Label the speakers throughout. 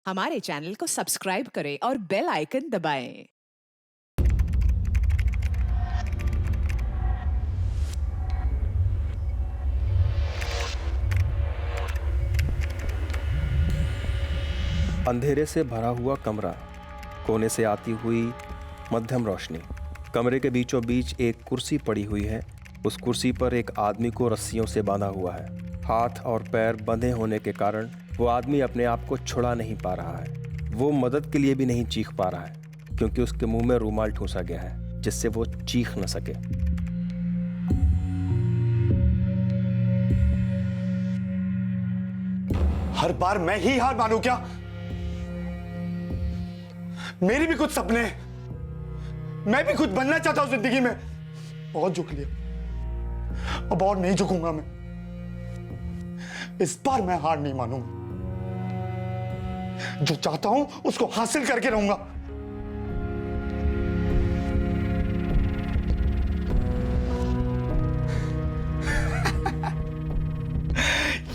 Speaker 1: हमारे चैनल को सब्सक्राइब करें और बेल आइकन दबाएं।
Speaker 2: अंधेरे से भरा हुआ कमरा, कोने से आती हुई मध्यम रोशनी। कमरे के बीचों बीच एक कुर्सी पड़ी हुई है। उस कुर्सी पर एक आदमी को रस्सियों से बांधा हुआ है। हाथ और पैर बंधे होने के कारण वो आदमी अपने आप को छुड़ा नहीं पा रहा है। वो मदद के लिए भी नहीं चीख पा रहा है क्योंकि उसके मुंह में रूमाल ठूंसा गया है जिससे वो चीख न सके।
Speaker 3: हर बार मैं ही हार मानूं क्या? मेरी भी कुछ सपने हैं। मैं भी कुछ बनना चाहता हूं जिंदगी में। बहुत झुक लिया, अब और नहीं झुकूंगा मैं। इस बार मैं हार नहीं मानूंगा। जो चाहता हूं उसको हासिल करके रहूंगा।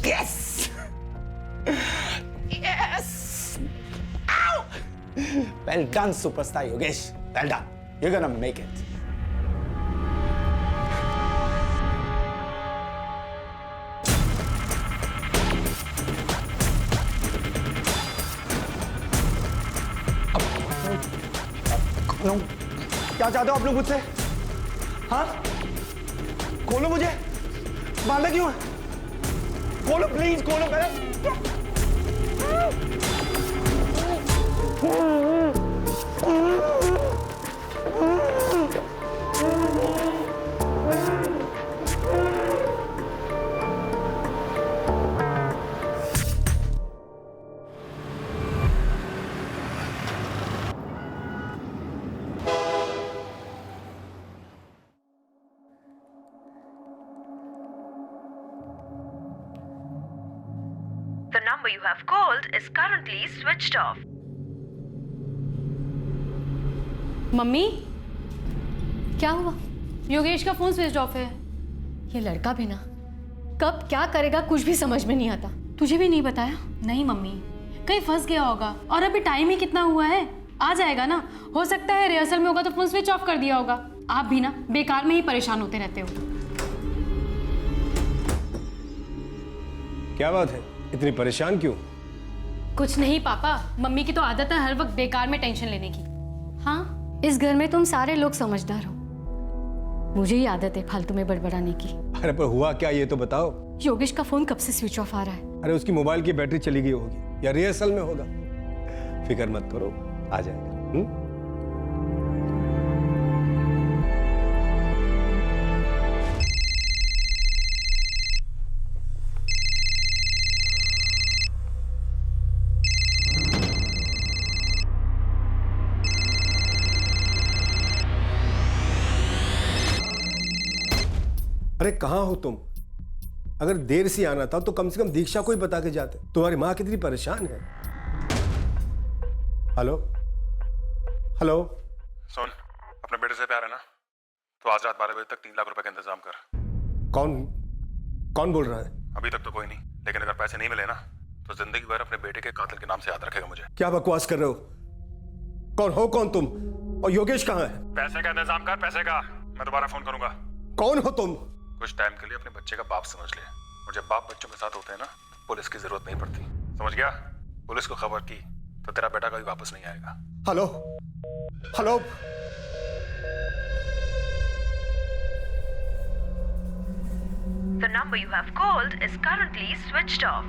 Speaker 3: Yes yes. Well done, superstar Yogesh. Well done. You're gonna make it. कौन? क्या चाहते हो आप लोग मुझसे? हाँ? खोलो मुझे। बांधा क्यों है? खोलो प्लीज, खोलो मेरे।
Speaker 4: The number you have called is currently switched off.
Speaker 5: Mummy, क्या हुआ?
Speaker 6: योगेश का फोन स्विच ऑफ है।
Speaker 5: ये लड़का भी ना कब क्या करेगा कुछ भी समझ में नहीं आता।
Speaker 6: तुझे भी नहीं बताया? नहीं मम्मी, कहीं फंस गया होगा। और अभी टाइम ही कितना हुआ है, आ जाएगा ना। हो सकता है रिहर्सल में होगा तो फोन स्विच ऑफ कर दिया होगा। आप भी ना बेकार में ही परेशान होते रहते हो।
Speaker 7: क्या बात है, इतनी परेशान क्यों?
Speaker 6: कुछ नहीं पापा, मम्मी की तो आदत है हर वक्त बेकार में टेंशन लेने की।
Speaker 5: हाँ, इस घर में तुम सारे लोग समझदार हो, मुझे ही आदत है फालतू में बड़बड़ाने की।
Speaker 7: अरे पर हुआ क्या ये तो बताओ।
Speaker 5: योगेश का फोन कब से स्विच ऑफ आ रहा है?
Speaker 7: अरे उसकी मोबाइल की बैटरी चली गई होगी या रिहर्सल में होगा। फिक्र मत करो, आ जाएगा। अरे कहाँ हो तुम? अगर देर से आना था तो कम से कम दीक्षा को ही बता के जाते। तुम्हारी माँ कितनी परेशान है। Hello hello.
Speaker 2: सुन, अपने बेटे से प्यार है ना, तो आज रात 12 बजे तक 3 लाख रुपए का इंतजाम कर।
Speaker 7: कौन कौन बोल रहा है?
Speaker 2: अभी तक तो कोई नहीं, लेकिन अगर पैसे नहीं मिले ना तो जिंदगी भर अपने बेटे के कातिल के नाम से याद रखेगा मुझे।
Speaker 7: क्या बकवास कर रहे हो? कौन हो कौन तुम? और योगेश कहाँ है?
Speaker 2: पैसे का इंतजाम कर, पैसे का। मैं दोबारा फोन करूंगा।
Speaker 7: कौन हो तुम?
Speaker 2: कुछ टाइम के लिए अपने बच्चे का बाप समझ ले। और जब बाप बच्चों के साथ होते हैं ना, पुलिस की जरूरत नहीं पड़ती। समझ गया? पुलिस को खबर की तो तेरा बेटा कभी वापस नहीं आएगा।
Speaker 7: Hello hello.
Speaker 4: The number you have called is currently switched off.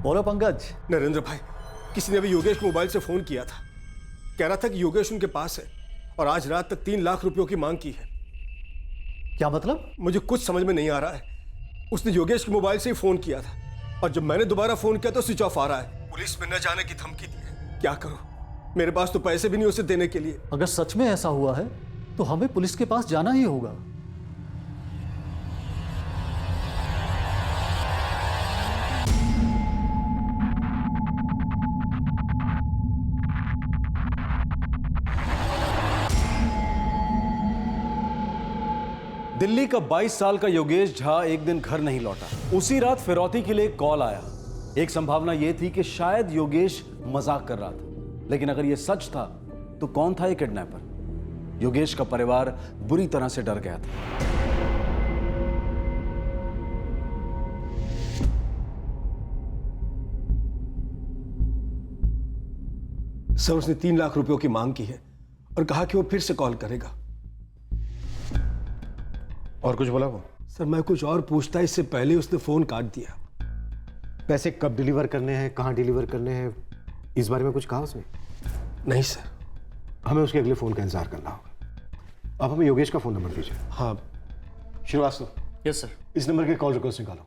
Speaker 3: बोलो पंकज।
Speaker 7: नरेंद्र भाई, किसी ने भी योगेश को मोबाइल से फोन किया था। कह रहा था कि योगेश उनके पास है और आज रात तक 3 लाख रुपयों की मांग की है।
Speaker 3: क्या मतलब?
Speaker 7: मुझे कुछ समझ में नहीं आ रहा है। उसने योगेश के मोबाइल से ही फोन किया था और जब मैंने दोबारा फोन किया तो स्विच ऑफ आ रहा है। पुलिस में न जाने की धमकी दी है। क्या करूं? मेरे पास तो पैसे भी नहीं उसे देने के लिए।
Speaker 8: अगर सच में ऐसा हुआ है तो हमें पुलिस के पास जाना ही होगा।
Speaker 9: दिल्ली का 22 साल का योगेश झा एक दिन घर नहीं लौटा। उसी रात फिरौती के लिए कॉल आया। एक संभावना यह थी कि शायद योगेश मजाक कर रहा था, लेकिन अगर यह सच था तो कौन था यह किडनैपर? योगेश का परिवार बुरी तरह से डर गया था।
Speaker 7: सर, उसने 3 लाख रुपयों की मांग की है और कहा कि वो फिर से कॉल करेगा।
Speaker 3: और कुछ बोला वो?
Speaker 7: सर, मैं कुछ और पूछता इससे पहले उसने फोन काट दिया।
Speaker 3: पैसे कब डिलीवर करने हैं, कहाँ डिलीवर करने हैं, इस बारे में कुछ कहा उसने?
Speaker 7: नहीं सर।
Speaker 3: हमें उसके अगले फोन का इंतजार करना होगा। आप हमें योगेश का फोन नंबर दीजिए।
Speaker 7: हाँ
Speaker 3: श्रीवास्तव।
Speaker 9: Yes sir.
Speaker 3: इस नंबर के कॉल रिकॉर्ड्स निकालो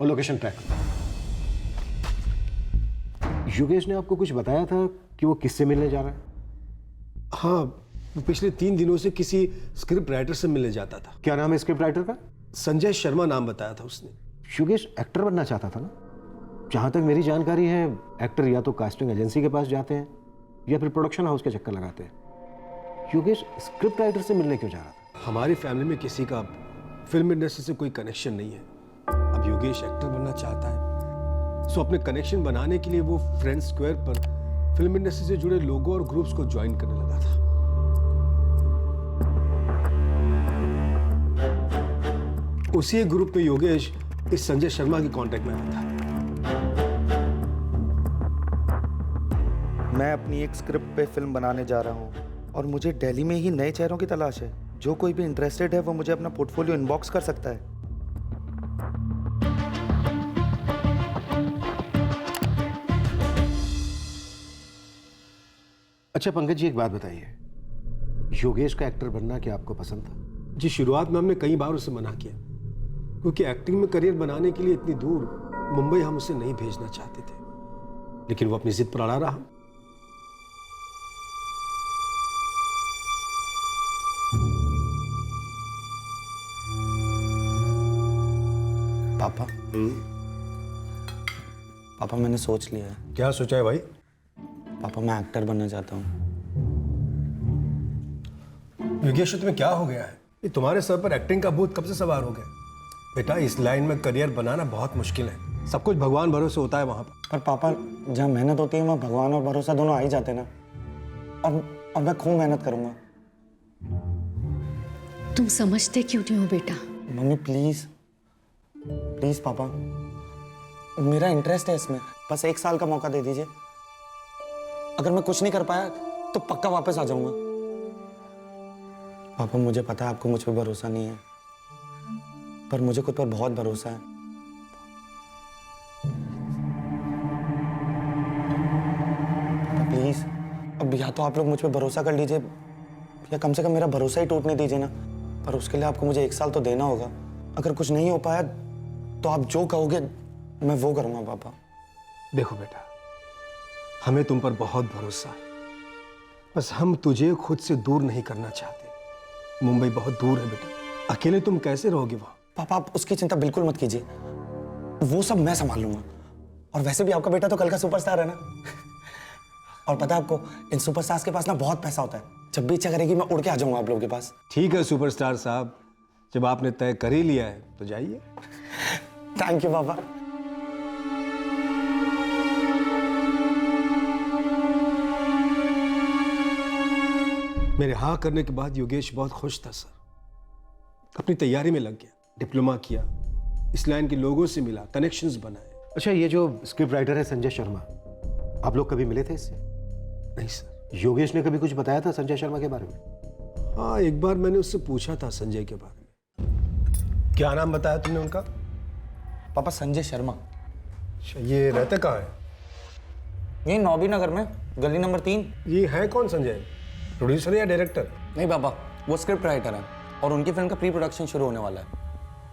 Speaker 3: और लोकेशन ट्रैक करो। योगेश ने आपको कुछ बताया था कि वो किससे मिलने जा रहा है?
Speaker 7: हाँ, वो पिछले 3 दिनों से किसी स्क्रिप्ट राइटर से मिलने जाता था।
Speaker 3: क्या नाम है स्क्रिप्ट राइटर का?
Speaker 7: संजय शर्मा नाम बताया था उसने।
Speaker 3: योगेश एक्टर बनना चाहता था ना? जहां तक मेरी जानकारी है, एक्टर या तो कास्टिंग एजेंसी के पास जाते हैं या फिर प्रोडक्शन हाउस के चक्कर लगाते हैं। योगेश स्क्रिप्ट राइटर से मिलने क्यों जा रहा था?
Speaker 7: हमारी फैमिली में किसी का फिल्म इंडस्ट्री से कोई कनेक्शन नहीं है। अब योगेश एक्टर बनना चाहता है, सो अपने कनेक्शन बनाने के लिए वो फ्रेंड स्क्वायर पर फिल्म इंडस्ट्री से जुड़े लोगों और ग्रुप्स को ज्वाइन करने लगा था। उसी ग्रुप में योगेश इस संजय शर्मा के कांटेक्ट में आया था।
Speaker 10: मैं अपनी एक स्क्रिप्ट पे फिल्म बनाने जा रहा हूँ और मुझे दिल्ली में ही नए चेहरों की तलाश है। जो कोई भी इंटरेस्टेड है वो मुझे अपना पोर्टफोलियो इनबॉक्स कर सकता है।
Speaker 3: अच्छा पंकज जी, एक बात बताइए, योगेश का एक्टर बनना क्या आपको पसंद था?
Speaker 7: जी, शुरुआत में हमने कई बार उसे मना किया, क्योंकि एक्टिंग में करियर बनाने के लिए इतनी दूर मुंबई हम उसे नहीं भेजना चाहते थे, लेकिन वो अपनी जिद पर अड़ा रहा।
Speaker 10: पापा, पापा मैंने सोच लिया है।
Speaker 7: क्या सोचा है भाई?
Speaker 10: पापा, मैं एक्टर बनना चाहता हूँ।
Speaker 7: योगेश, तुम्हें क्या हो गया है? ये तुम्हारे सर पर एक्टिंग का भूत कब से सवार हो गया? बेटा, इस लाइन में करियर बनाना बहुत मुश्किल है। सब कुछ भगवान भरोसे होता है वहां पर।
Speaker 10: पापा, जहाँ मेहनत होती है वहाँ भगवान और भरोसा दोनों आ ही जाते ना। अब मैं खूब मेहनत करूंगा।
Speaker 5: तुम समझते क्यों नहीं हो बेटा?
Speaker 10: मम्मी प्लीज प्लीज पापा, मेरा इंटरेस्ट है इसमें। बस 1 साल का मौका दे दीजिए। अगर मैं कुछ नहीं कर पाया तो पक्का वापस आ जाऊंगा। पापा, मुझे पता है आपको मुझ पर भरोसा नहीं है, पर मुझे खुद पर बहुत भरोसा है। प्लीज, अब या तो आप लोग मुझ पर भरोसा कर लीजिए या कम से कम मेरा भरोसा ही टूटने दीजिए ना। पर उसके लिए आपको मुझे 1 साल तो देना होगा। अगर कुछ नहीं हो पाया तो आप जो कहोगे मैं वो करूंगा। पापा
Speaker 7: देखो बेटा, हमें तुम पर बहुत भरोसा है, बस हम तुझे खुद से दूर नहीं करना चाहते। मुंबई बहुत दूर है बेटा, अकेले तुम कैसे रहोगे वहां?
Speaker 10: पापा, आप उसकी चिंता बिल्कुल मत कीजिए, वो सब मैं संभाल लूंगा। और वैसे भी आपका बेटा तो कल का सुपरस्टार है ना। और पता है आपको, इन सुपरस्टार्स के पास ना बहुत पैसा होता है। जब भी इच्छा करेगी मैं उड़ के आ जाऊंगा आप लोगों के पास।
Speaker 7: ठीक है सुपरस्टार साहब, जब आपने तय कर ही लिया है तो जाइए।
Speaker 10: थैंक यू पापा।
Speaker 7: मेरे हाँ करने के बाद योगेश बहुत खुश था सर। अपनी तैयारी में लग गया, डिप्लोमा किया, इस लाइन के लोगों से मिला, कनेक्शंस बनाए।
Speaker 3: अच्छा, ये जो स्क्रिप्ट राइटर है संजय शर्मा, आप लोग कभी मिले थे इससे?
Speaker 7: नहीं सर।
Speaker 3: योगेश ने कभी कुछ बताया था संजय शर्मा के बारे में?
Speaker 7: हाँ, एक बार मैंने उससे पूछा था संजय के बारे में। क्या नाम बताया तुमने उनका?
Speaker 10: पापा, संजय शर्मा।
Speaker 7: अच्छा, ये रहते कहाँ है?
Speaker 10: ये नौबी नगर में, गली नंबर 3।
Speaker 7: ये है कौन संजय? प्रोड्यूसर या डायरेक्टर?
Speaker 10: नहीं पापा, वो स्क्रिप्ट राइटर है और उनकी फिल्म का प्री प्रोडक्शन शुरू होने वाला है।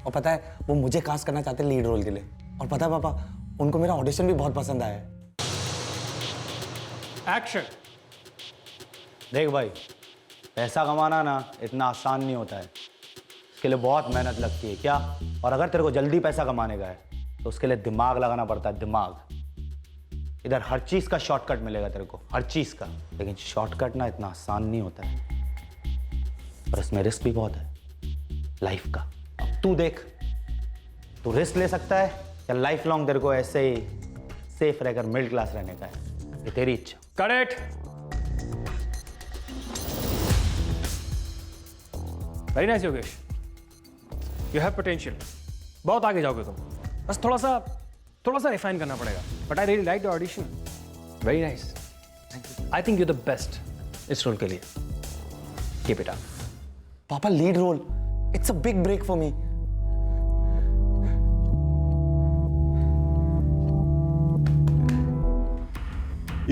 Speaker 10: और पता है, वो मुझे कास्ट करना चाहते हैं लीड रोल के लिए। और पता है पापा, उनको मेरा ऑडिशन भी बहुत पसंद आया है।
Speaker 11: एक्शन। देख भाई, पैसा कमाना ना इतना आसान नहीं होता है, इसके लिए बहुत मेहनत लगती है क्या। और अगर तेरे को जल्दी पैसा कमाने का है तो उसके लिए दिमाग लगाना पड़ता है, दिमाग। इधर हर चीज का शॉर्टकट मिलेगा तेरे को, हर चीज का, लेकिन शॉर्टकट ना इतना आसान नहीं होता है और इसमें रिस्क भी बहुत है। लाइफ का। अब तू देख, तू रिस्क ले सकता है या लाइफ लॉन्ग तेरे को ऐसे ही सेफ रहकर मिडिल क्लास रहने का है, ये तेरी इच्छा।
Speaker 2: Correct. Very nice Yogesh, you have potential, बहुत आगे जाओगे तुम, बस थोड़ा सा रिफाइन करना पड़ेगा। But I really like the audition, very nice, I think you the best इस रोल के लिए। Keep it up.
Speaker 10: पापा lead role, it's a big break for me.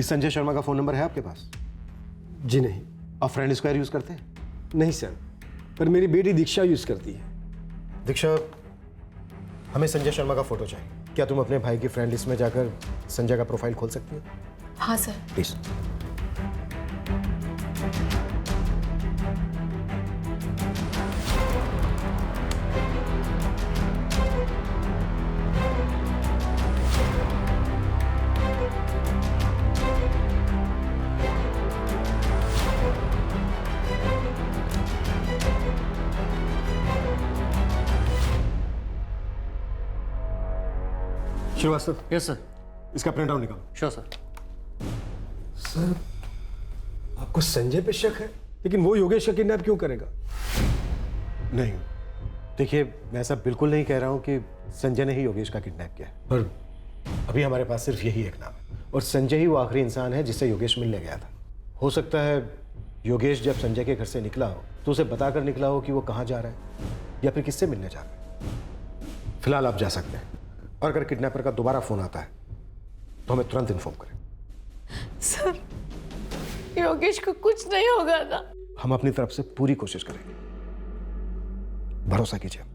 Speaker 3: इस संजय शर्मा का फोन नंबर है आपके पास?
Speaker 7: जी नहीं।
Speaker 3: आप फ्रेंड स्क्वायर यूज करते हैं?
Speaker 7: नहीं सर, पर मेरी बेटी दीक्षा यूज करती है।
Speaker 3: दीक्षा, हमें संजय शर्मा का फोटो चाहिए। क्या तुम अपने भाई की फ्रेंड लिस्ट में जाकर संजय का प्रोफाइल खोल सकती हो?
Speaker 6: हाँ sir.
Speaker 3: Please. Srivastava.
Speaker 8: Yes sir.
Speaker 3: इसका प्रिंट आउट निकालो।
Speaker 8: Sure sir.
Speaker 7: सर, आपको संजय पे शक है, लेकिन वो योगेश का किडनैप क्यों करेगा?
Speaker 3: नहीं, देखिए मैं ऐसा बिल्कुल नहीं कह रहा हूं कि संजय ने ही योगेश का किडनैप किया है, पर अभी हमारे पास सिर्फ यही एक नाम है और संजय ही वो आखिरी इंसान है जिससे योगेश मिलने गया था। हो सकता है योगेश जब संजय के घर से निकला हो तो उसे बताकर निकला हो कि वो कहाँ जा रहा है या फिर किससे मिलने जा रहा है। फिलहाल आप जा सकते हैं, और अगर किडनैपर का दोबारा फोन आता है तो हमें तुरंत इन्फॉर्म करें।
Speaker 12: सर, योगेश को कुछ नहीं होगा ना?
Speaker 3: हम अपनी तरफ से पूरी कोशिश करेंगे, भरोसा कीजिए हम पर।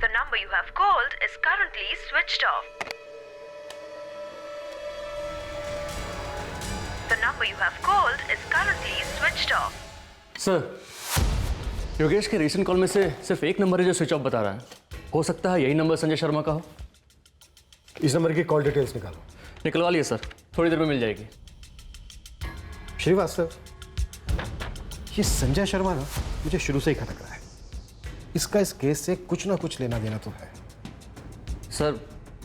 Speaker 4: The number you have called is currently switched off. The number you have called is currently switched off.
Speaker 8: Sir, Yogesh के रीसेंट कॉल में से सिर्फ एक नंबर है जो स्विच ऑफ बता रहा है। हो सकता है यही नंबर संजय शर्मा का हो।
Speaker 3: इस नंबर की कॉल डिटेल्स निकालो।
Speaker 8: निकलवा लिए सर, थोड़ी देर में मिल जाएगी।
Speaker 3: श्रीवास्तव, ये संजय शर्मा ना मुझे शुरू से ही खटक रहा है। इसका इस केस से कुछ ना कुछ लेना देना तो है।
Speaker 8: सर,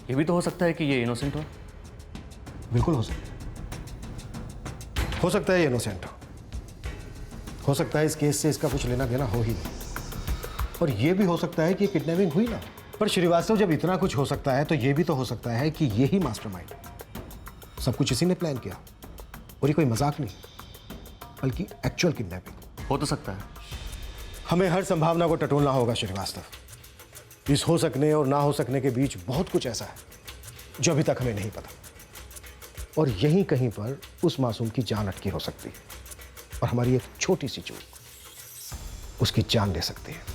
Speaker 8: ये भी तो हो सकता है कि ये इनोसेंट हो।
Speaker 3: बिल्कुल हो सकता है, हो सकता है ये इनोसेंट हो सकता है इस केस से इसका कुछ लेना देना हो ही नहीं, और ये भी हो सकता है कि किडनैपिंग हुई ना। पर श्रीवास्तव, जब इतना कुछ हो सकता है तो ये भी तो हो सकता है कि ये ही मास्टरमाइंड, सब कुछ इसी ने प्लान किया, और ये कोई मजाक नहीं बल्कि एक्चुअल किडनैपिंग
Speaker 8: हो तो सकता है।
Speaker 3: हमें हर संभावना को टटोलना होगा श्रीवास्तव। इस हो सकने और ना हो सकने के बीच बहुत कुछ ऐसा है जो अभी तक हमें नहीं पता, और यहीं कहीं पर उस मासूम की जान अटकी हो सकती है, और हमारी एक छोटी सी चूक उसकी जान ले सकती है।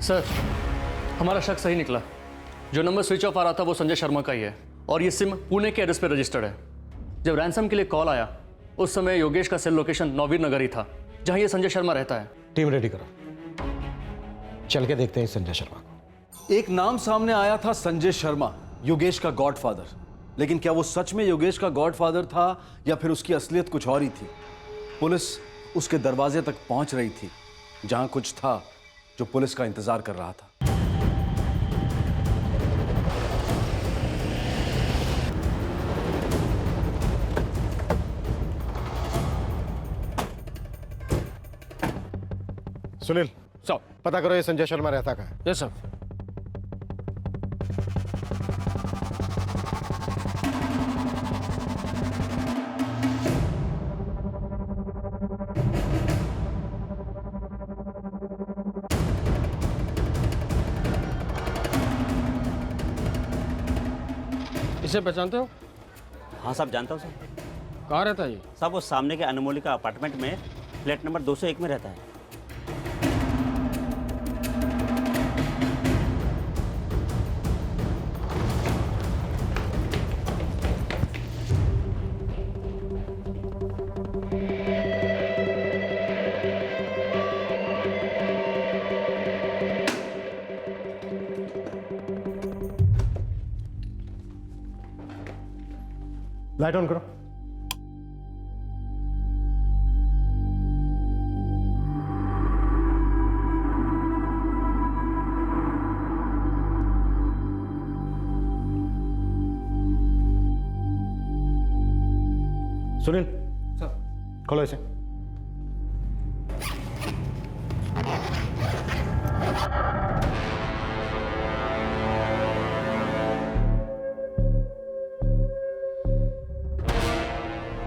Speaker 8: सर, हमारा शक सही निकला। जो नंबर स्विच ऑफ आ रहा था वो संजय शर्मा का ही है, और ये सिम पुणे के एड्रेस पर रजिस्टर्ड है। जब रैंसम के लिए कॉल आया उस समय योगेश का सेल लोकेशन नौवीर नगर ही था, जहां ये संजय शर्मा रहता है।
Speaker 3: टीम रेडी करो, चल के देखते हैं संजय शर्मा को।
Speaker 9: एक नाम सामने आया था, संजय शर्मा, योगेश का गॉडफादर। लेकिन क्या वो सच में योगेश का गॉडफादर था या फिर उसकी असलियत कुछ और ही थी? पुलिस उसके दरवाजे तक पहुंच रही थी, जहां कुछ था जो पुलिस का इंतजार कर रहा था।
Speaker 3: सुनील,
Speaker 2: सर।
Speaker 3: पता करो ये संजय शर्मा रहता कहाँ है।
Speaker 2: Yes sir.
Speaker 7: इसे पहचानते हो?
Speaker 13: हाँ साहब, जानता हूँ सर।
Speaker 7: कहाँ रहता है ये?
Speaker 13: साहब वो सामने के अनमोली का अपार्टमेंट में फ्लैट नंबर 201 में रहता है।
Speaker 3: लाइट ऑन करो। सुनील सर, खोलो इसे।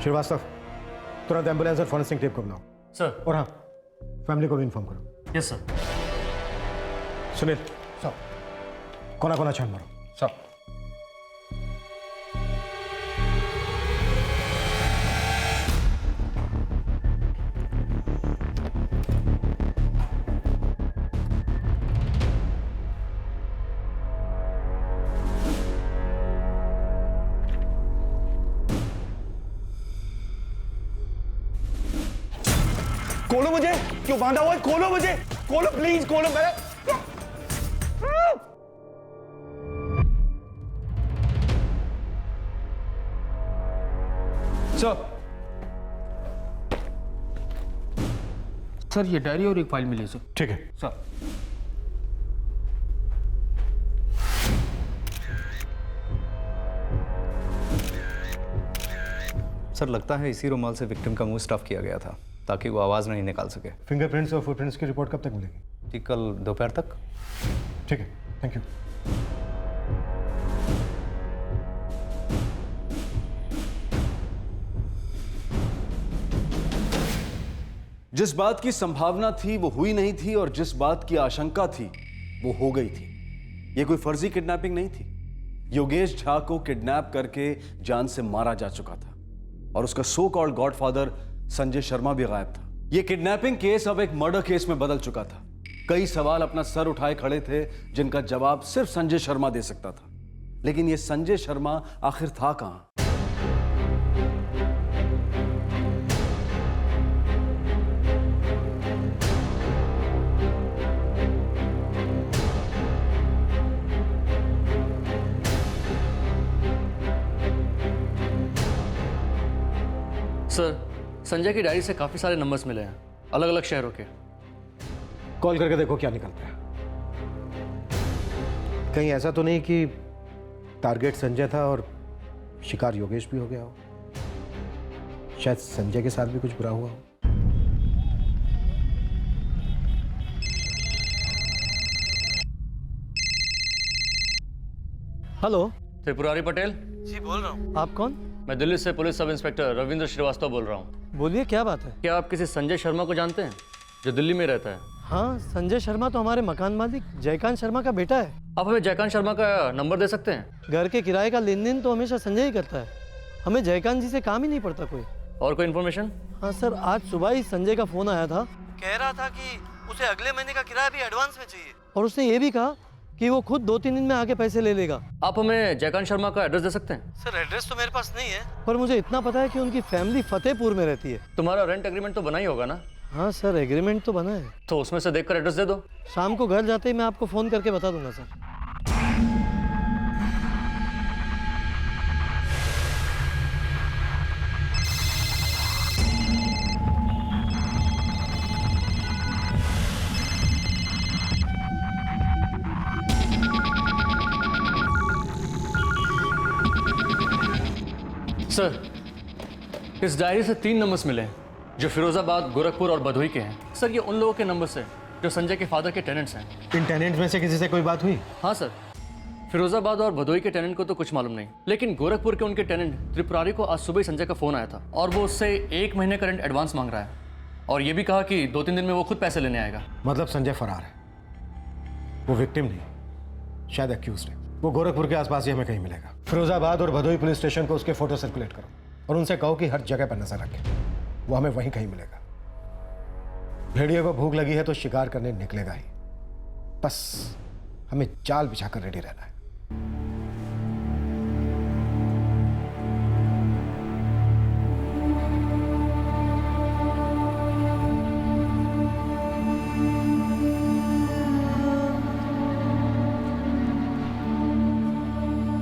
Speaker 3: श्रीवास्तव, तुरंत एम्बुलेंस और फॉरेंसिक टीम को बुलाओ।
Speaker 8: सर।
Speaker 3: और हाँ, फैमिली को भी इन्फॉर्म करो।
Speaker 8: Yes sir.
Speaker 3: सुनील सर, कोना कोना छान मारो। सर।
Speaker 10: खोलो मुझे, क्यों बांधा हुआ है? खोलो मुझे, खोलो प्लीज, खोलो। मेरा
Speaker 7: सर ये डायरी और एक फाइल मिली सर।
Speaker 3: ठीक है
Speaker 7: सर।
Speaker 14: सर लगता है इसी रुमाल से विक्टिम का मुंह स्टफ किया गया था ताकि वो आवाज़ नहीं निकाल सके।
Speaker 3: फिंगरप्रिंट्स और फुटप्रिंट्स की रिपोर्ट कब तक मिलेगी?
Speaker 14: जी कल दोपहर तक।
Speaker 3: ठीक है, थैंक यू।
Speaker 9: जिस बात की संभावना थी वो हुई नहीं थी और जिस बात की आशंका थी वो हो गई थी। ये कोई फर्जी किडनैपिंग नहीं थी। योगेश झा को किडनैप करके जान से मारा जा चुका था और उसका so called godfather Sanjay Sharma भी गायब था। यह किडनैपिंग केस अब एक मर्डर केस में बदल चुका था। कई सवाल अपना सर उठाए खड़े थे जिनका जवाब सिर्फ संजय शर्मा दे सकता था। लेकिन यह संजय शर्मा आखिर था कहां?
Speaker 8: सर, संजय की डायरी से काफी सारे नंबर्स मिले हैं, अलग अलग शहरों के।
Speaker 3: कॉल करके देखो क्या निकलता है। कहीं ऐसा तो नहीं कि टारगेट संजय था और शिकार योगेश भी हो गया हो? शायद संजय के साथ भी कुछ बुरा हुआ हो।
Speaker 15: हेलो,
Speaker 8: त्रिपुरारी पटेल
Speaker 15: जी बोल रहा हूँ। आप कौन?
Speaker 8: मैं दिल्ली से police sub inspector Ravindra Srivastava बोल रहा हूँ।
Speaker 15: बोलिए, क्या बात है?
Speaker 8: क्या आप किसी संजय शर्मा को जानते हैं जो दिल्ली में रहता है?
Speaker 15: हाँ, संजय शर्मा तो हमारे मकान मालिक जयकांत शर्मा का बेटा है।
Speaker 8: आप हमें जयकांत शर्मा का नंबर दे सकते हैं?
Speaker 15: घर के किराए का लेन देन तो हमेशा संजय ही करता है। हमें जयकांत जी से काम ही नहीं पड़ता कोई।
Speaker 8: और कोई इन्फॉर्मेशन?
Speaker 15: हाँ सर, आज सुबह ही संजय का फोन आया था। कह रहा था कि उसे अगले महीने का किराया भी एडवांस में चाहिए और उसने ये भी कहा कि वो खुद 2-3 दिन में आके पैसे ले लेगा।
Speaker 8: आप हमें जयकांत शर्मा का एड्रेस दे सकते हैं?
Speaker 15: सर एड्रेस तो मेरे पास नहीं है, पर मुझे इतना पता है कि उनकी फैमिली फतेहपुर में रहती है।
Speaker 8: तुम्हारा रेंट एग्रीमेंट तो बना ही होगा ना?
Speaker 15: हाँ सर, एग्रीमेंट तो बना है।
Speaker 8: तो उसमें से देखकर एड्रेस दे दो।
Speaker 15: शाम को घर जाते ही मैं आपको फोन करके बता दूंगा सर।
Speaker 8: सर, इस डायरी से 3 नंबर्स मिले हैं जो फिरोजाबाद, गोरखपुर और भदोही के हैं। सर, ये उन लोगों के नंबर्स हैं जो संजय के फादर के टेनेंट्स हैं।
Speaker 3: इन टेनेंट्स में से किसी से कोई बात हुई?
Speaker 8: हाँ सर, फिरोजाबाद और भदोही के टेनेंट को तो कुछ मालूम नहीं, लेकिन गोरखपुर के उनके टेनेंट त्रिपुरारी को आज सुबह ही संजय का फोन आया था और वो उससे 1 महीने का रेंट एडवांस मांग रहा है और ये भी कहा कि 2-3 दिन में वो खुद पैसे लेने आएगा।
Speaker 3: मतलब संजय फरार है, वो विक्टिम नहीं, शायद एक्यूज्ड है। वो गोरखपुर के आसपास ही हमें कहीं मिलेगा। फिरोजाबाद और भदोही पुलिस स्टेशन को उसके फोटो सर्कुलेट करो और उनसे कहो कि हर जगह पर नजर रखें। वो हमें वहीं कहीं मिलेगा। भेड़िए को भूख लगी है तो शिकार करने निकलेगा ही। बस हमें जाल बिछाकर रेडी रहना है।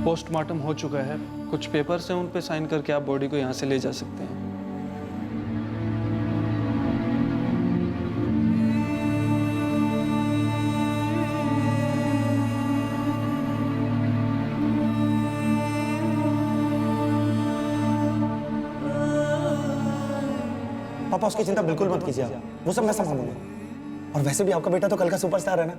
Speaker 16: पोस्टमार्टम हो चुका है, कुछ पेपर्स हैं, उन पे साइन करके आप बॉडी को यहाँ से ले जा सकते हैं।
Speaker 10: पापा उसकी चिंता बिल्कुल मत कीजिए आप, वो सब मैं संभालूंगा। और वैसे भी आपका बेटा तो कल का सुपरस्टार है ना।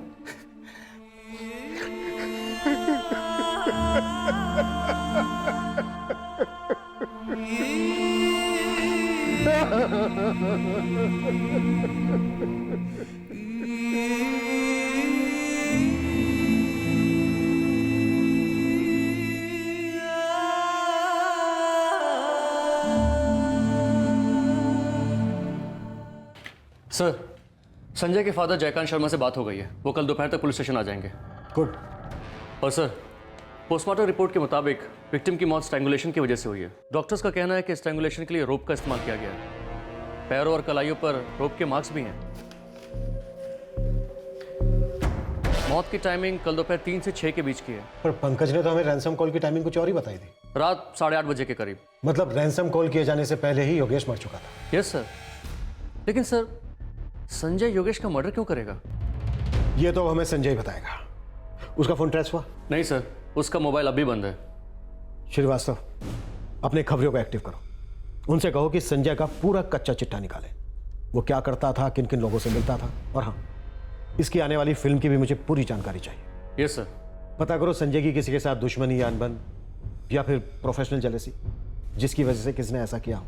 Speaker 8: सर, संजय के फादर जयकांत शर्मा से बात हो गई है। वो कल दोपहर तक पुलिस स्टेशन आ जाएंगे।
Speaker 3: गुड।
Speaker 8: और सर, पोस्टमार्टम रिपोर्ट के मुताबिक विक्टिम की मौत स्ट्रैंगुलेशन की वजह से हुई है। डॉक्टर्स का कहना है कि स्ट्रैंगुलेशन के लिए रोप का इस्तेमाल किया गया है। पैरों और कलाइयों पर रोप के मार्क्स भी हैं। मौत की टाइमिंग कल दोपहर 3 से 6 के बीच की है।
Speaker 3: पर पंकज ने तो हमें रैंसम कॉल की टाइमिंग कुछ और ही बताई थी।
Speaker 8: रात 8:30 बजे के करीब।
Speaker 3: मतलब रैंसम कॉल किए जाने से पहले ही योगेश मर चुका था।
Speaker 8: Yes sir. लेकिन सर, संजय योगेश का मर्डर क्यों करेगा?
Speaker 3: ये तो हमें संजय बताएगा। उसका फोन ट्रेस हुआ?
Speaker 8: नहीं सर, उसका मोबाइल अभी बंद है।
Speaker 3: श्रीवास्तव, अपने खबरों को एक्टिव करो। उनसे कहो कि संजय का पूरा कच्चा चिट्ठा निकाले। वो क्या करता था, किन किन लोगों से मिलता था, और हाँ, इसकी आने वाली फिल्म की भी मुझे पूरी जानकारी चाहिए।
Speaker 8: Yes sir.
Speaker 3: पता करो संजय की किसी के साथ दुश्मनी या अनबन या फिर प्रोफेशनल जेलेसी, जिसकी वजह से किसने ऐसा किया हो,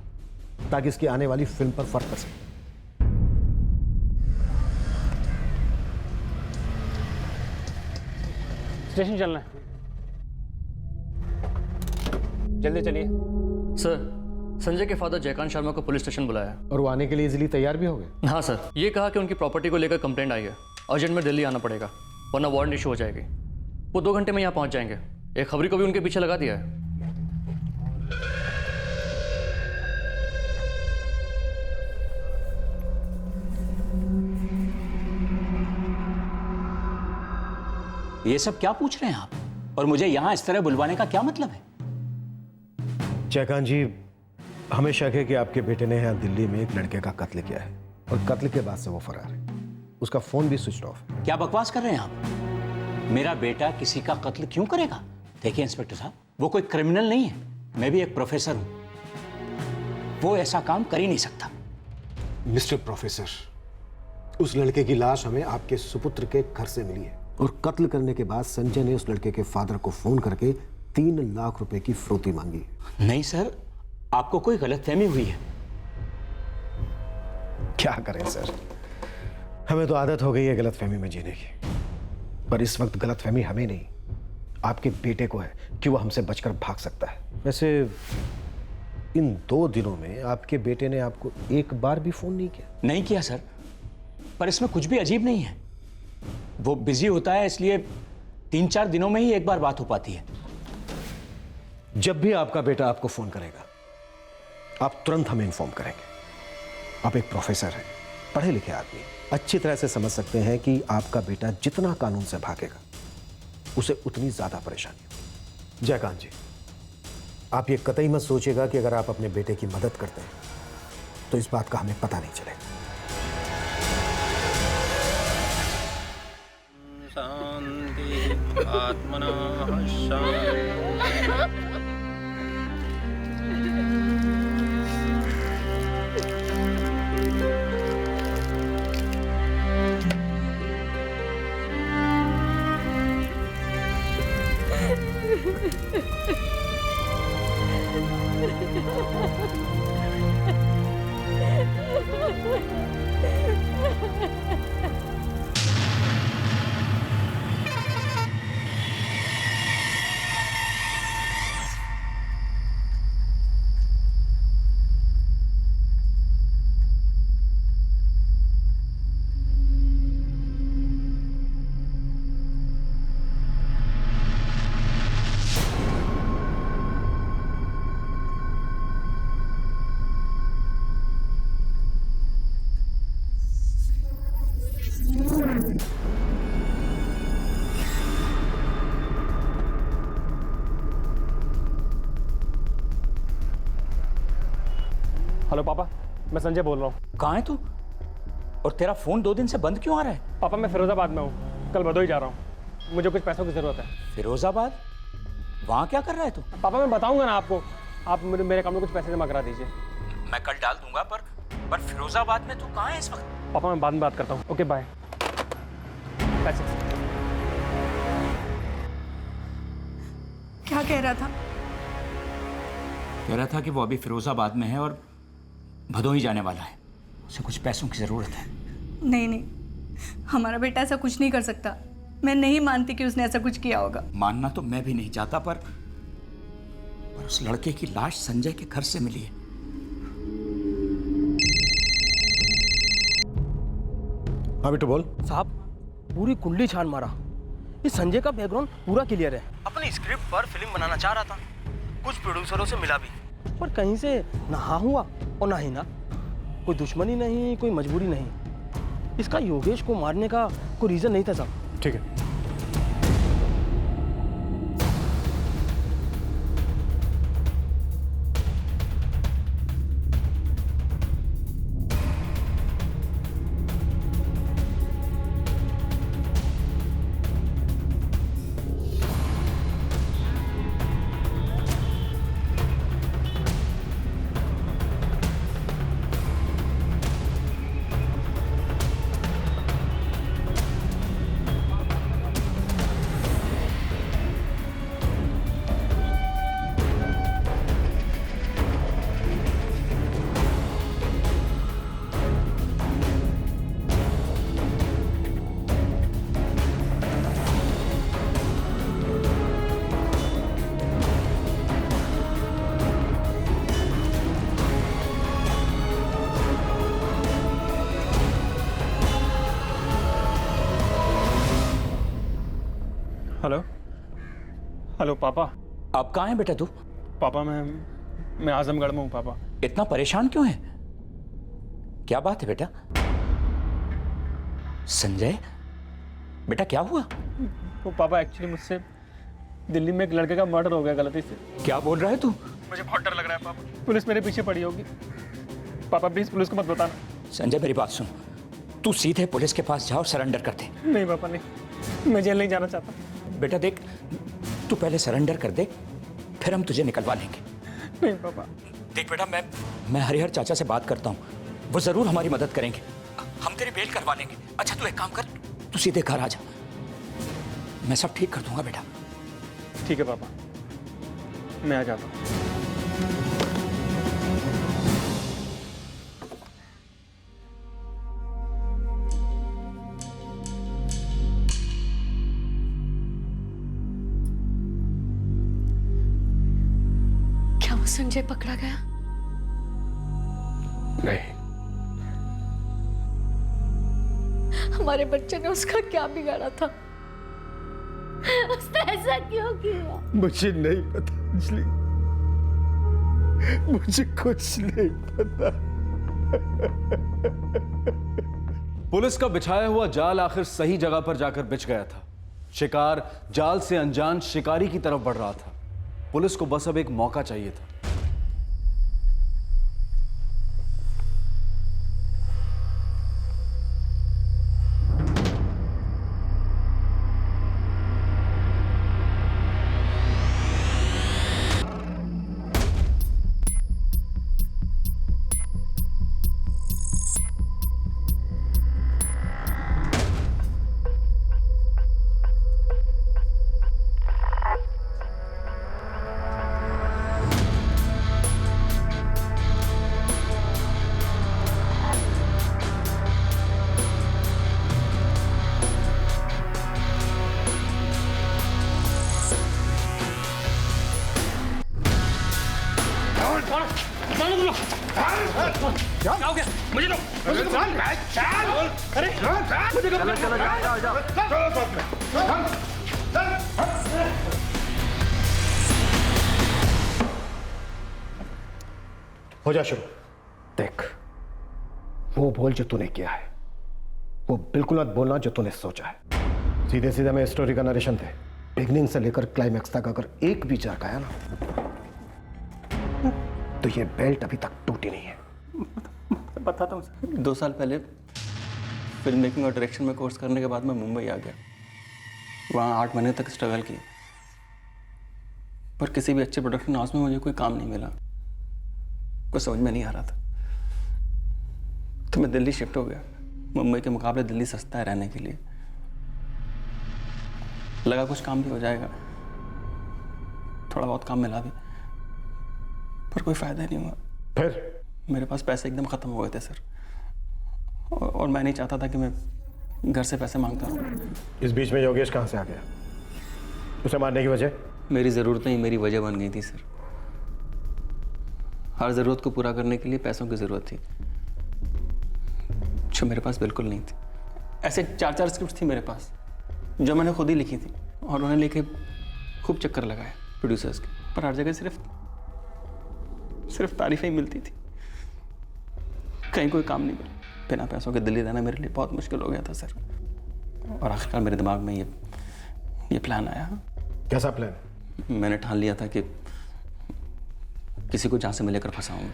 Speaker 3: ताकि इसकी आने वाली फिल्म पर फर्क पड़ सके।
Speaker 17: स्टेशन चलना है, जल्दी चलिए।
Speaker 8: सर, संजय के फादर जयकांत शर्मा को पुलिस स्टेशन बुलाया।
Speaker 3: और वो आने के लिए इजीली तैयार भी हो गए?
Speaker 8: हाँ सर, ये कहा कि उनकी प्रॉपर्टी को लेकर कंप्लेंट आई है, अर्जेंट में दिल्ली आना पड़ेगा वरना वारंट इशू हो जाएगी। वो 2 घंटे में यहाँ पहुँच जाएंगे। एक खबरी को भी उनके पीछे लगा दिया है।
Speaker 17: ये सब क्या पूछ रहे हैं आप, और मुझे यहां इस तरह बुलवाने का क्या मतलब है?
Speaker 3: जयकांत जी, हमें शक है कि आपके बेटे ने यहाँ दिल्ली में एक लड़के का कत्ल किया है और कत्ल के बाद से वो फरार है। उसका फोन भी स्विच ऑफ है।
Speaker 17: क्या बकवास कर रहे हैं आप? मेरा बेटा किसी का कत्ल क्यों करेगा? देखिए इंस्पेक्टर साहब, वो कोई क्रिमिनल नहीं है, मैं भी एक प्रोफेसर हूं। वो ऐसा काम कर ही नहीं सकता।
Speaker 3: मिस्टर प्रोफेसर, उस लड़के की लाश हमें आपके सुपुत्र के घर से मिली है और कत्ल करने के बाद संजय ने उस लड़के के फादर को फोन करके 3 लाख रुपए की फिरौती मांगी।
Speaker 17: नहीं सर, आपको कोई गलतफहमी हुई है।
Speaker 3: क्या करें सर, हमें तो आदत हो गई है गलतफहमी में जीने की। पर इस वक्त गलतफहमी हमें नहीं, आपके बेटे को है कि वो हमसे बचकर भाग सकता है। वैसे इन 2 दिनों में आपके बेटे ने आपको एक बार भी फोन नहीं किया?
Speaker 17: नहीं किया सर, पर इसमें कुछ भी अजीब नहीं है। वो बिजी होता है, इसलिए 3-4 दिनों में ही एक बार बात हो पाती है।
Speaker 3: जब भी आपका बेटा आपको फोन करेगा, आप तुरंत हमें इन्फॉर्म करेंगे। आप एक प्रोफेसर हैं, पढ़े लिखे आदमी, अच्छी तरह से समझ सकते हैं कि आपका बेटा जितना कानून से भागेगा उसे उतनी ज्यादा परेशानी होगी। जयकांत जी, आप ये कतई मत सोचिएगा कि अगर आप अपने बेटे की मदद करते हैं तो इस बात का हमें पता नहीं चलेगा।
Speaker 18: शांति आत्मना शांति। हेलो पापा, मैं संजय बोल रहा हूँ।
Speaker 17: कहाँ है तू? और तेरा फोन 2 दिन से बंद क्यों आ रहा है?
Speaker 18: पापा मैं फिरोजाबाद में हूँ, कल भदोही जा रहा हूँ, मुझे कुछ पैसों की ज़रूरत है।
Speaker 17: फिरोजाबाद? वहाँ क्या कर रहा है तू?
Speaker 18: पापा मैं बताऊँगा ना आपको, आप मेरे अकाउंट में कुछ पैसे जमा करा दीजिए।
Speaker 17: मैं कल डाल दूंगा, पर फिरोजाबाद में तू कहाँ है इस वक्त?
Speaker 18: पापा मैं बाद में बात करता हूँ। Okay bye. पैसे
Speaker 12: क्या कह रहा था?
Speaker 17: कह रहा था कि वो अभी फिरोजाबाद में है और भदोही जाने वाला है, उसे कुछ पैसों की ज़रूरत है।
Speaker 12: नहीं नहीं, हमारा बेटा ऐसा कुछ नहीं कर सकता। मैं नहीं मानती कि उसने ऐसा कुछ किया होगा।
Speaker 17: मानना तो मैं भी नहीं चाहता, पर उस लड़के की लाश संजय के घर से मिली है।
Speaker 7: हाँ बेटू बोल।
Speaker 19: साहब पूरी कुंडली छान मारा, इस संजय का बैकग्राउंड पूरा क्लियर है। अपनी स्क्रिप्ट पर फिल्म बनाना चाह रहा था, कुछ प्रोड्यूसरों से मिला भी, पर कहीं से ना हाँ हुआ और ना ही ना। कोई दुश्मनी नहीं, कोई मजबूरी नहीं। इसका योगेश को मारने का कोई रीजन नहीं था साहब।
Speaker 7: ठीक है।
Speaker 18: हेलो हेलो पापा।
Speaker 17: अब कहाँ है बेटा तू?
Speaker 18: पापा मैं आजमगढ़ में हूँ पापा।
Speaker 17: इतना परेशान क्यों है? क्या बात है बेटा? संजय बेटा क्या हुआ?
Speaker 18: वो पापा एक्चुअली मुझसे दिल्ली में एक लड़के का मर्डर हो गया गलती से।
Speaker 17: क्या बोल रहा है तू?
Speaker 18: मुझे बहुत डर लग रहा है पापा, पुलिस मेरे पीछे पड़ी होगी। पापा प्लीज पुलिस को मत बताना।
Speaker 17: संजय मेरी बात सुन, तू सीधे पुलिस के पास जाओ, सरेंडर कर दे।
Speaker 18: नहीं पापा नहीं, मैं जेल नहीं जाना चाहता।
Speaker 17: बेटा देख, तू पहले सरेंडर कर दे, फिर हम तुझे निकलवा लेंगे।
Speaker 18: नहीं पापा।
Speaker 17: देख बेटा, मैं हरिहर चाचा से बात करता हूँ, वो जरूर हमारी मदद करेंगे, हम तेरी बेल करवा लेंगे। अच्छा तू एक काम कर, तू सीधे घर आ जा, मैं सब ठीक कर दूंगा बेटा।
Speaker 18: ठीक है पापा, मैं आ जाता हूँ।
Speaker 5: संजय पकड़ा गया?
Speaker 7: नहीं।
Speaker 12: हमारे बच्चे ने उसका क्या बिगाड़ा था? उसने ऐसा क्यों किया?
Speaker 7: मुझे नहीं पता अंजलि, मुझे कुछ नहीं पता।
Speaker 9: पुलिस का बिछाया हुआ जाल आखिर सही जगह पर जाकर बिछ गया था। शिकार जाल से अनजान शिकारी की तरफ बढ़ रहा था। पुलिस को बस अब एक मौका चाहिए था।
Speaker 19: क्या हो गया? मुझे दो। अरे मुझे दो। चलो जाओ जाओ। चलो साथ में।
Speaker 3: हो जा शुरू। देख, वो बोल जो तूने किया है, वो बिल्कुल मत बोलना जो तूने सोचा है। सीधे सीधे मैं स्टोरी का नरेशन थे, बिगनिंग से लेकर क्लाइमैक्स तक अगर एक भी जर्क आया ना, तो ये बेल्ट अभी तक टूटी नहीं है।
Speaker 8: बताता हूँ सर। 2 साल पहले फिल्म मेकिंग और डायरेक्शन में कोर्स करने के बाद मैं मुंबई आ गया। वहाँ 8 महीने तक स्ट्रगल किया, पर किसी भी अच्छे प्रोडक्शन हाउस में मुझे कोई काम नहीं मिला। कुछ समझ में नहीं आ रहा था, तो मैं दिल्ली शिफ्ट हो गया। मुंबई के मुकाबले दिल्ली सस्ता है रहने के लिए। लगा कुछ काम भी हो जाएगा, थोड़ा बहुत काम मिला भी, पर कोई फायदा नहीं हुआ।
Speaker 3: फिर
Speaker 8: मेरे पास पैसे एकदम ख़त्म हो गए थे सर, और मैं नहीं चाहता था कि मैं घर से पैसे मांगता रहूं।
Speaker 3: इस बीच में योगेश कहाँ से आ गया? उसे मारने की वजह?
Speaker 8: मेरी ज़रूरतें ही मेरी वजह बन गई थी सर। हर ज़रूरत को पूरा करने के लिए पैसों की ज़रूरत थी, जो मेरे पास बिल्कुल नहीं थी। ऐसे 4-4 स्क्रिप्ट थी मेरे पास जो मैंने खुद ही लिखी थी, और उन्हें लेके खूब चक्कर लगाए प्रोड्यूसर्स के, पर हर जगह सिर्फ तारीफें ही मिलती थी, कहीं कोई काम नहीं मिला। बिना पैसों के दिल्ली रहना मेरे लिए बहुत मुश्किल हो गया था सर। और आखिरकार मेरे दिमाग में ये प्लान आया।
Speaker 3: कैसा प्लान?
Speaker 8: मैंने ठान लिया था कि किसी को जहाँ से मैं लेकर फंसाऊंगा,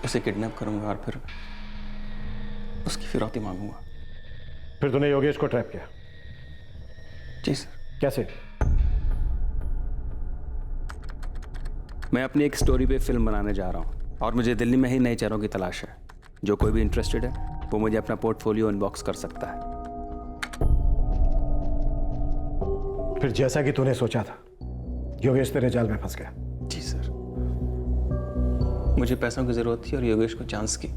Speaker 8: उसे किडनैप करूंगा और फिर उसकी फिरौती मांगूंगा।
Speaker 3: फिर तूने योगेश को ट्रैप किया?
Speaker 8: जी सर।
Speaker 3: कैसे?
Speaker 2: मैं अपनी एक स्टोरी पे फिल्म बनाने जा रहा हूँ और मुझे दिल्ली में ही नए चेहरों की तलाश है। जो कोई भी इंटरेस्टेड है वो मुझे अपना पोर्टफोलियो इनबॉक्स कर सकता है।
Speaker 3: फिर जैसा कि तूने सोचा था, योगेश तेरे जाल में फंस गया?
Speaker 8: जी सर। मुझे पैसों की जरूरत थी और योगेश को चांस की।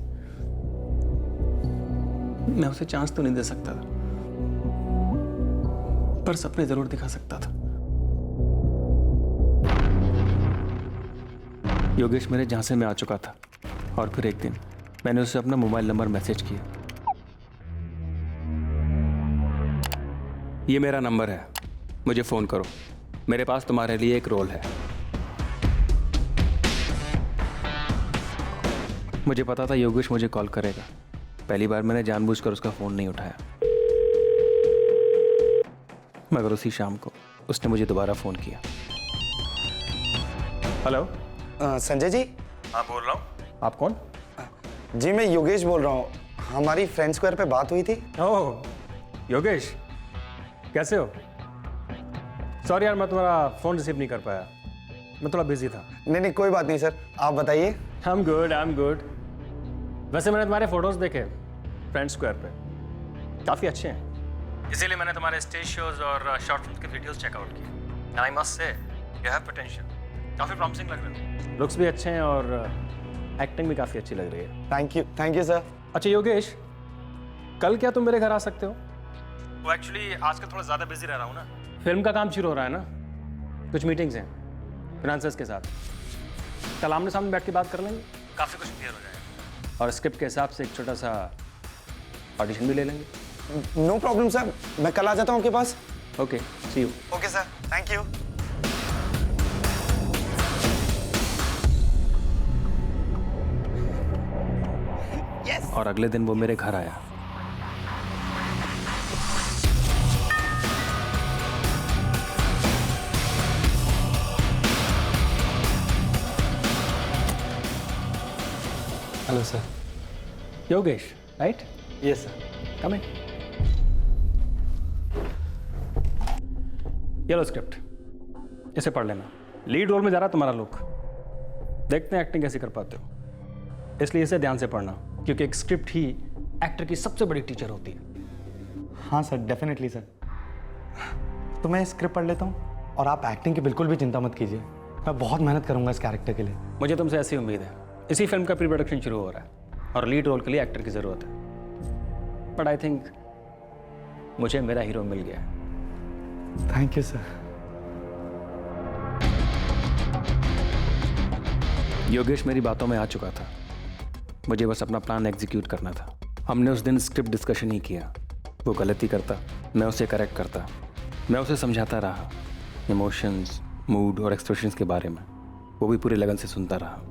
Speaker 8: मैं उसे चांस तो नहीं दे सकता था, पर सपने जरूर दिखा सकता था।
Speaker 2: योगेश मेरे झांसे में आ चुका था और फिर एक दिन मैंने उसे अपना मोबाइल नंबर मैसेज किया। ये मेरा नंबर है, मुझे फ़ोन करो, मेरे पास तुम्हारे लिए एक रोल है। मुझे पता था योगेश मुझे कॉल करेगा। पहली बार मैंने जानबूझकर उसका फ़ोन नहीं उठाया, मगर उसी शाम को उसने मुझे दोबारा फ़ोन किया।
Speaker 10: हेलो संजय जी।
Speaker 2: हाँ बोल रहा हूँ। आप कौन?
Speaker 10: जी मैं योगेश बोल रहा हूँ। हमारी फ्रेंड स्क्वायर पे बात हुई थी।
Speaker 2: ओह योगेश, कैसे हो? सॉरी यार, मैं तुम्हारा फ़ोन रिसीव नहीं कर पाया, मैं थोड़ा बिजी था।
Speaker 10: नहीं कोई बात नहीं सर, आप बताइए।
Speaker 2: I am good. वैसे मैंने तुम्हारे फोटोज़ देखे फ्रेंड स्क्वायर पे, काफ़ी अच्छे हैं, इसीलिए मैंने तुम्हारे स्टेज शोज और शॉर्ट फिल्म के वीडियोस चेकआउट किए। And I must say you have potential, काफ़ी प्रॉमिसिंग लग रहे हो। लुक्स भी अच्छे हैं और एक्टिंग भी काफ़ी अच्छी लग रही है।
Speaker 10: Thank you sir.
Speaker 2: अच्छा योगेश, कल क्या तुम मेरे घर आ सकते हो? वो एक्चुअली आजकल थोड़ा ज़्यादा बिजी रह रहा हूँ ना, फिल्म का काम शुरू हो रहा है ना, कुछ मीटिंग्स हैं फाइनेंसर्स के साथ। कल आमने सामने बैठ के बात कर लेंगे, काफ़ी कुछ क्लियर हो जाएगा, और स्क्रिप्ट के हिसाब से एक छोटा सा ऑडिशन भी ले लेंगे।
Speaker 10: नो प्रॉब्लम सर, मैं कल आ जाता हूँ आपके पास।
Speaker 2: Okay, see you.
Speaker 10: Okay sir, thank you.
Speaker 2: और अगले दिन वो मेरे घर आया।
Speaker 16: Hello sir.
Speaker 2: Yogesh, right?
Speaker 16: Yes sir.
Speaker 2: Come in. ये लो स्क्रिप्ट, इसे पढ़ लेना। लीड रोल में जा रहा तुम्हारा लुक, देखते हैं एक्टिंग कैसे कर पाते हो, इसलिए इसे ध्यान से पढ़ना, क्योंकि एक स्क्रिप्ट ही एक्टर की सबसे बड़ी टीचर होती है।
Speaker 10: हाँ सर, डेफिनेटली सर। तो मैं स्क्रिप्ट पढ़ लेता हूँ, और आप एक्टिंग की बिल्कुल भी चिंता मत कीजिए, मैं बहुत मेहनत करूँगा इस कैरेक्टर के लिए।
Speaker 2: मुझे तुमसे ऐसी उम्मीद है। इसी फिल्म का प्री प्रोडक्शन शुरू हो रहा है और लीड रोल के लिए एक्टर की ज़रूरत है, बट आई थिंक मुझे मेरा हीरो मिल गया है।
Speaker 10: Thank you sir.
Speaker 2: योगेश मेरी बातों में आ चुका था, मुझे बस अपना प्लान एग्जीक्यूट करना था। हमने उस दिन स्क्रिप्ट डिस्कशन ही किया। वो गलती करता, मैं उसे करेक्ट करता, मैं उसे समझाता रहा, इमोशंस, मूड और एक्सप्रेशंस के बारे में। वो भी पूरी लगन से सुनता रहा।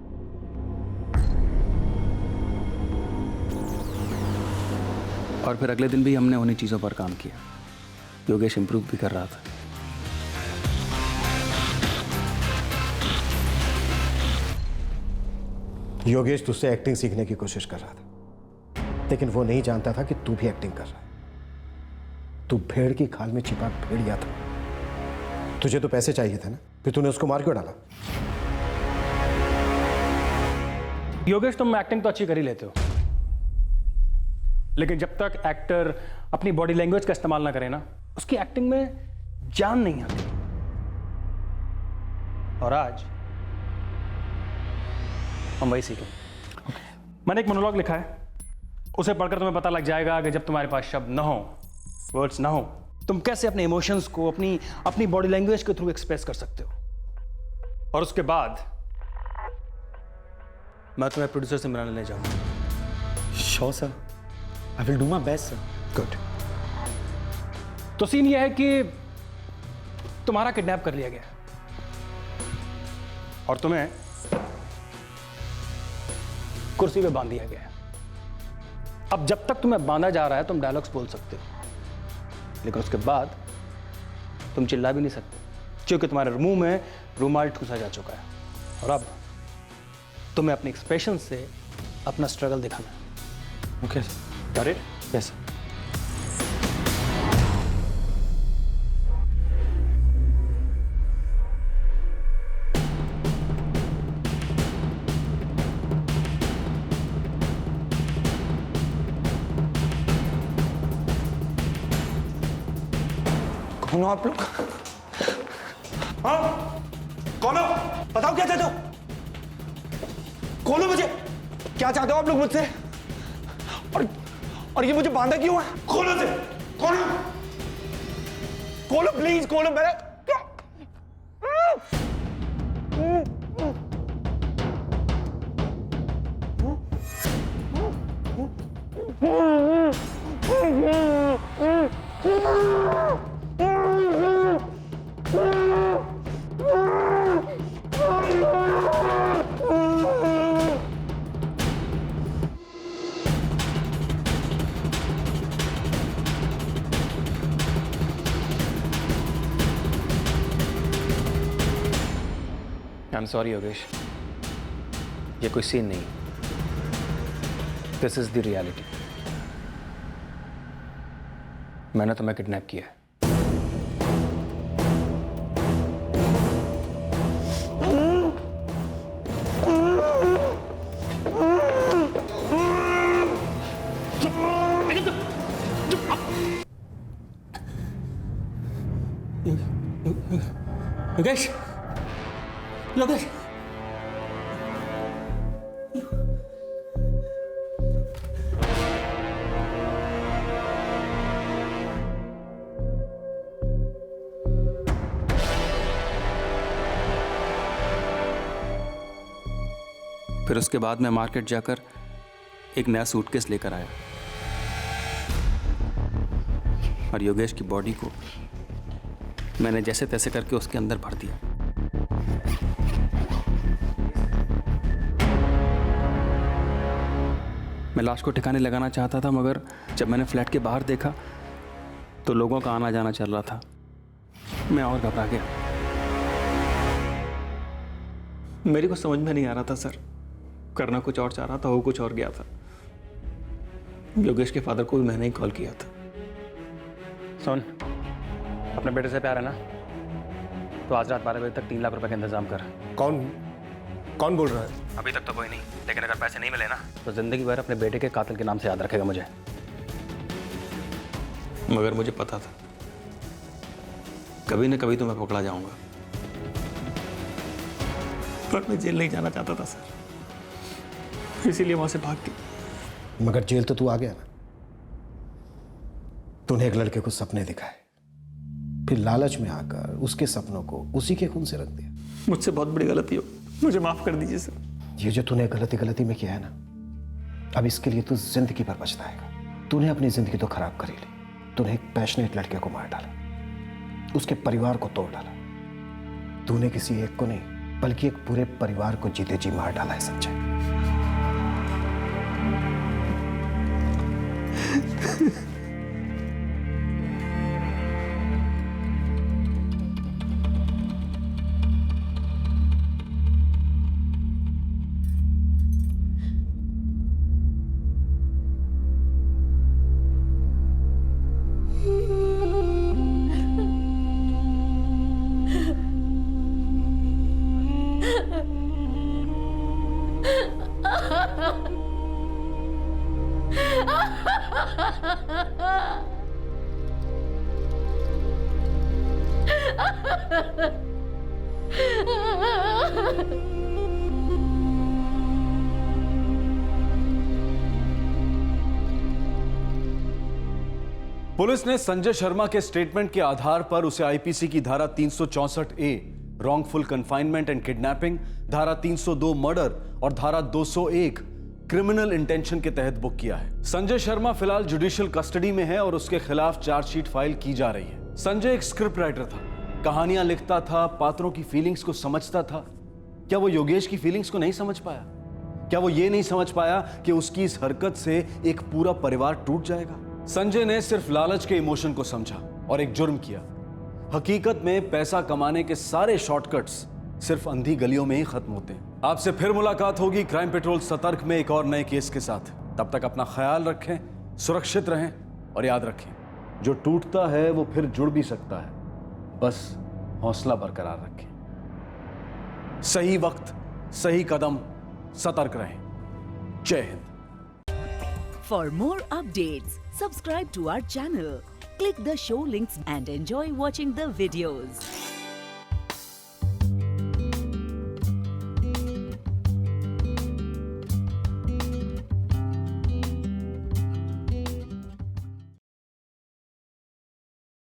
Speaker 2: और फिर अगले दिन भी हमने उन्हीं चीज़ों पर काम किया। योगेश इम्प्रूव भी कर रहा था।
Speaker 3: योगेश तुझसे एक्टिंग सीखने की कोशिश कर रहा था, लेकिन वो नहीं जानता था कि तू भी एक्टिंग कर रहा है। तू भेड़ की खाल में छिपा भेड़िया था। तुझे तो पैसे चाहिए थे ना, फिर तूने उसको मार क्यों डाला?
Speaker 19: योगेश, तुम एक्टिंग तो अच्छी कर ही लेते हो, लेकिन जब तक एक्टर अपनी बॉडी लैंग्वेज का इस्तेमाल ना करे ना, उसकी एक्टिंग में जान नहीं आती। और आज हम वही सीखें। मैंने एक मोनोलॉग लिखा है, उसे पढ़कर तुम्हें पता लग जाएगा कि जब तुम्हारे पास शब्द ना हो, वर्ड्स ना हो, तुम कैसे अपने इमोशंस को अपनी बॉडी लैंग्वेज के थ्रू एक्सप्रेस कर सकते हो। और उसके बाद मैं तुम्हें प्रोड्यूसर से मिलाने ले जाऊंगा।
Speaker 10: Sure sir, I will do my best sir.
Speaker 19: Good. तो सीन यह है कि तुम्हारा किडनैप कर लिया गया और तुम्हें कुर्सी पे बांध दिया गया है। अब जब तक तुम्हें बांधा जा रहा है तुम डायलॉग्स बोल सकते हो, लेकिन उसके बाद तुम चिल्ला भी नहीं सकते, क्योंकि तुम्हारे मुंह में रुमाल ठूसा जा चुका है। और अब तुम्हें अपने एक्सप्रेशन से अपना स्ट्रगल दिखाना है। Okay sir? Yes sir.
Speaker 10: कौन हो आप लोग? हाँ, कौन हो? बताओ क्या चाहते हो? खोलो मुझे, क्या चाहते हो आप लोग मुझसे? और ये मुझे बांधा क्यों है? खोलो से, खोलो, खोलो प्लीज, खोलो। मेरा
Speaker 19: आई एम सॉरी योगेश, ये कोई सीन नहीं, दिस इज द रियलिटी। मैंने तुम्हें किडनैप किया है। योगेश, योगेश,
Speaker 2: फिर उसके बाद मैं मार्केट जाकर एक नया सूटकेस लेकर आया और योगेश की बॉडी को मैंने जैसे तैसे करके उसके अंदर भर दिया। मैं लाश को ठिकाने लगाना चाहता था, मगर जब मैंने फ्लैट के बाहर देखा तो लोगों का आना जाना चल रहा था। मैं और घबरा गया। मेरे को समझ में नहीं आ रहा था सर, करना कुछ और चाह रहा था, हो कुछ और गया था। योगेश के फादर को भी मैंने ही कॉल किया था।
Speaker 19: सुन, अपने बेटे से प्यार है ना, तो आज रात 12 बजे तक 3 लाख रुपए का इंतजाम कर।
Speaker 7: कौन बोल रहा है?
Speaker 19: अभी तक तो कोई नहीं, लेकिन अगर पैसे नहीं मिले ना तो जिंदगी भर अपने बेटे के कातिल के नाम से याद रखेगा मुझे।
Speaker 2: मगर मुझे पता था कभी न कभी तो मैं पकड़ा जाऊंगा, पर मैं जेल नहीं जाना चाहता था सर, इसीलिए वहां से भाग गई।
Speaker 3: मगर जेल तो तू आ गया ना। तूने एक लड़के को सपने दिखाए, फिर लालच में आकर उसके सपनों को उसी के खून से रख दिया।
Speaker 2: मुझसे बहुत बड़ी गलती हो, मुझे माफ कर दीजिए सर।
Speaker 3: ये जो तूने गलती में किया है ना, अब इसके लिए तू जिंदगी भर पछताएगा। तूने अपनी जिंदगी तो खराब कर ही ली। तूने एक पैशनेट लड़के को मार डाला, उसके परिवार को तोड़ डाला। तूने किसी एक को नहीं बल्कि एक पूरे परिवार को जीते जी मार डाला है संजय।
Speaker 9: पुलिस ने संजय शर्मा के स्टेटमेंट के आधार पर उसे आईपीसी की धारा 364A wrongful confinement and kidnapping, धारा 302 मर्डर और धारा 201 क्रिमिनल इंटेंशन के तहत बुक किया है। संजय शर्मा फिलहाल जुडिशियल कस्टडी में है और उसके खिलाफ चार्जशीट फाइल की जा रही है। संजय एक स्क्रिप्ट राइटर था, कहानियां लिखता था, पात्रों की फीलिंग्स को समझता था। क्या वो योगेश की फीलिंग्स को नहीं समझ पाया? क्या वो ये नहीं समझ पाया कि उसकी इस हरकत से एक पूरा परिवार टूट जाएगा? संजय ने सिर्फ लालच के इमोशन को समझा और एक जुर्म किया। हकीकत में पैसा कमाने के सारे शॉर्टकट्स सिर्फ अंधी गलियों में ही खत्म होते हैं। आपसे फिर मुलाकात होगी क्राइम पेट्रोल सतर्क में एक और नए केस के साथ। तब तक अपना ख्याल रखें, सुरक्षित रहें और याद रखें, जो टूटता है वो फिर जुड़ भी सकता है, बस हौसला बरकरार रखें। सही वक्त, सही कदम, सतर्क रहें। जय Hind.
Speaker 20: For more updates, subscribe to our channel, click the show links and enjoy watching the videos.